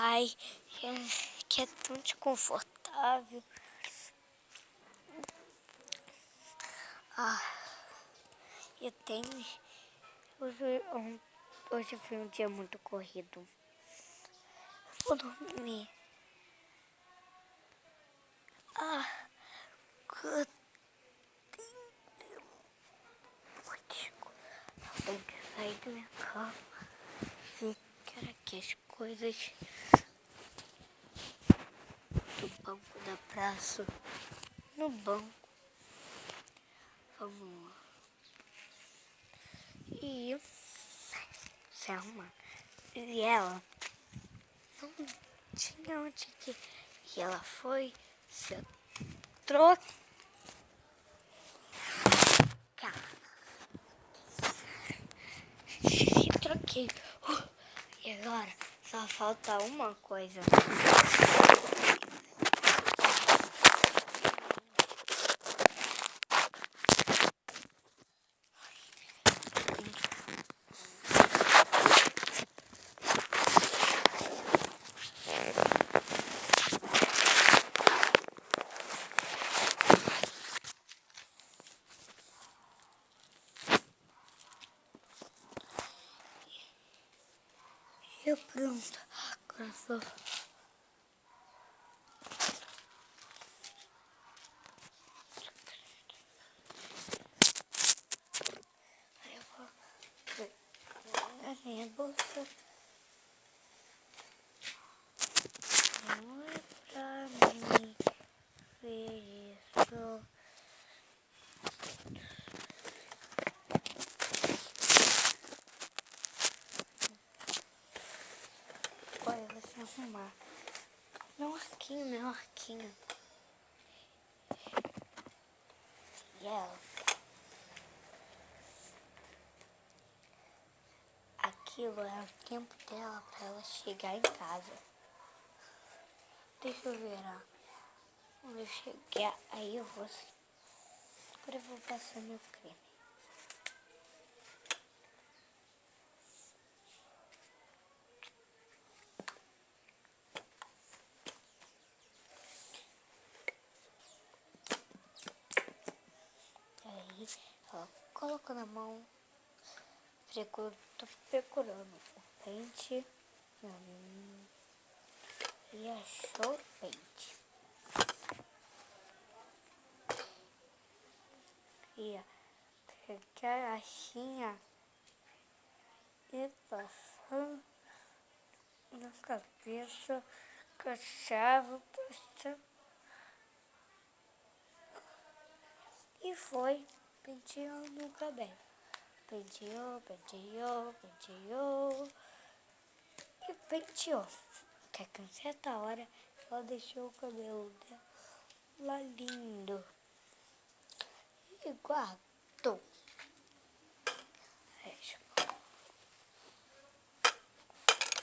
Ai, que é tão desconfortável. Eu tenho... Hoje foi um dia muito corrido. Vou dormir. Eu tenho que sair da minha cama. Ficar aqui as coisas do banco da praça. No banco. Vamos lá. E se arrumar. E ela não tinha onde ir. E ela foi se trocar. Se troquei. E agora só falta uma coisa. Eu pronto. Agora vou. Eu vou pegar minha bolsa. Não é pra mim ver isso. Olha, eu vou se arrumar. Meu arquinho. E ela? Aquilo é o tempo dela pra ela chegar em casa. Deixa eu ver, ó. Quando eu chegar, aí eu vou... Agora eu vou passar meu creme. Aí, ó, coloco na mão. Tô procurando o pente. E achou o pente. E ó, pegar a caixinha e passando na cabeça, cachava, passando. E foi penteando o cabelo. Penteou. E penteou. Até que em certa hora ela deixou o cabelo dela lá lindo. E guardou.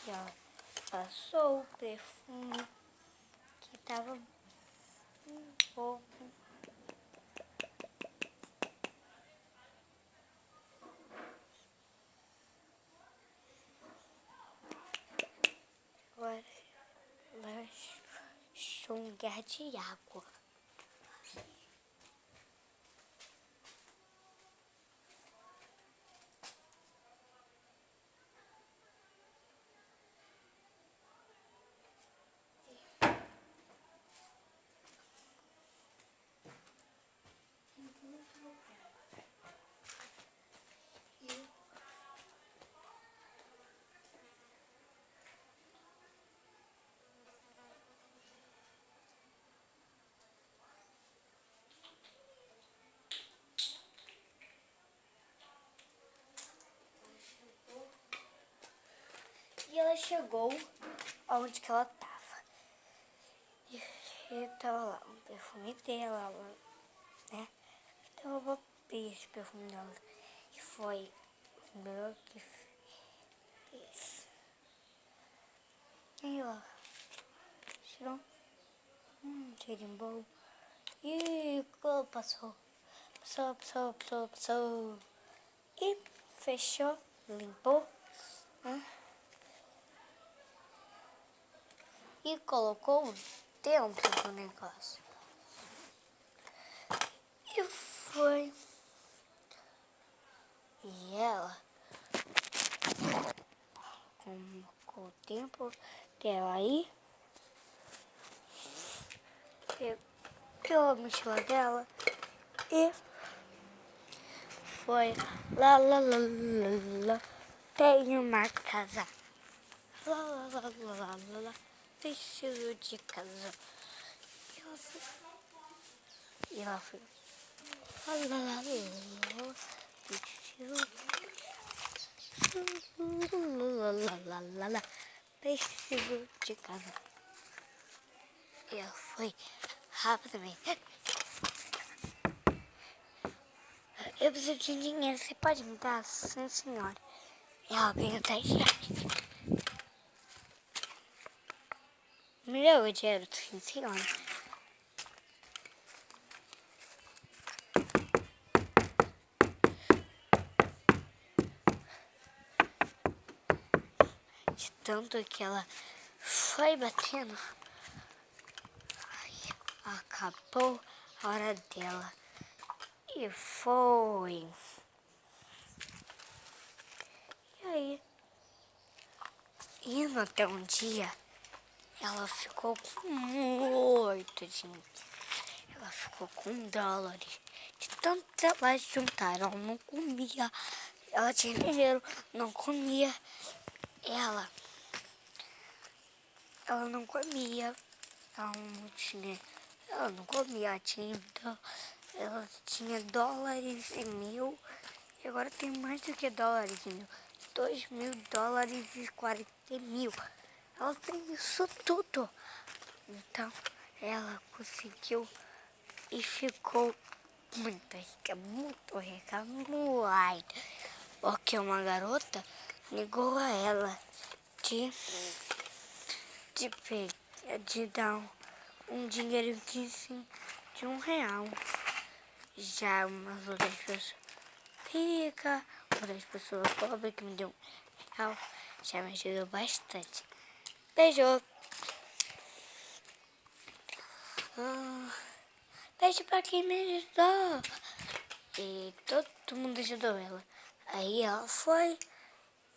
E ela passou o perfume que tava um pouco. Agora ela achou um lugar de água. E ela chegou onde que ela tava. E tava lá um perfume dela, né? Então eu vou ver esse perfume dela. Que foi o meu que fez. Aí, ó. Tirou cheirinho bom. E passou. E fechou, limpou. Né? e colocou dentro do negócio. E foi. E ela com o tempo dela aí, pegou a mochila dela e foi lá, tem uma casa. Lá, preciso de casa. E ela foi preciso preciso de casa. E ela foi rapidamente. Eu preciso de dinheiro, você pode me dar? Sim, senhora. Ela ganhou 10 reais. Me deu o dinheiro, sim, senhora. De tanto que ela foi batendo, aí acabou a hora dela. E foi. E aí, indo até um dia, ela ficou com muito dinheiro. Ela ficou com dólares. De tanto ela juntar, ela não comia. Ela tinha dinheiro, não comia. Ela não comia. Ela não tinha. Ela não comia, ela tinha dólares e mil. E agora tem mais do que dólares e mil. 2.000 dólares e 40 mil. Ela tem isso tudo. Então, ela conseguiu e ficou muito rica, muito rica, muito. Porque uma garota ligou a ela de, de dar um dinheiro de R$ 1. Já umas outras pessoas ricas, outras pessoas pobres que me deu R$ 1, já me ajudou bastante. Beijo! Beijo pra quem me ajudou. E todo mundo ajudou ela. Aí ela foi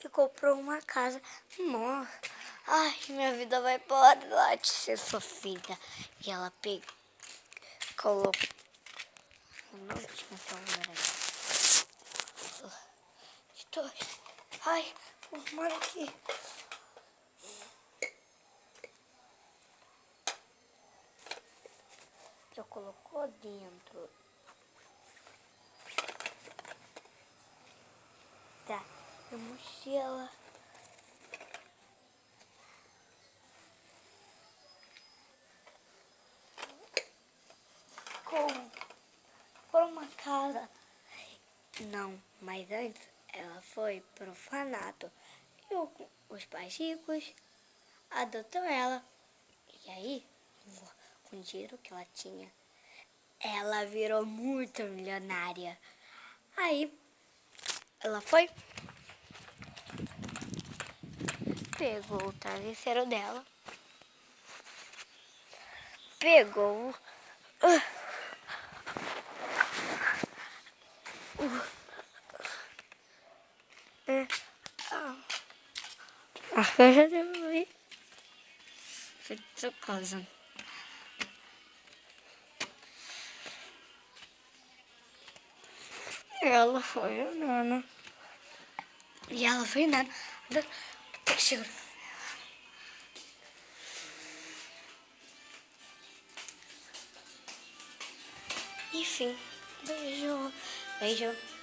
e comprou uma casa. Nossa, ai, minha vida vai parar de ser sua filha. E ela colocou. Não tinha celular aí. Estou. Ai, vou arrumar aqui. Já colocou dentro. Tá, a mochila. Por uma casa. Não, mas antes ela foi pro orfanato. E os pais ricos adotou ela. E aí, com o dinheiro que ela tinha, ela virou muito milionária. Aí, ela foi, pegou o travesseiro dela, pegou a caixa dela e foi de sua casa. Ela foi andando. E ela foi andando. Até que chegou. Enfim, beijo, beijo.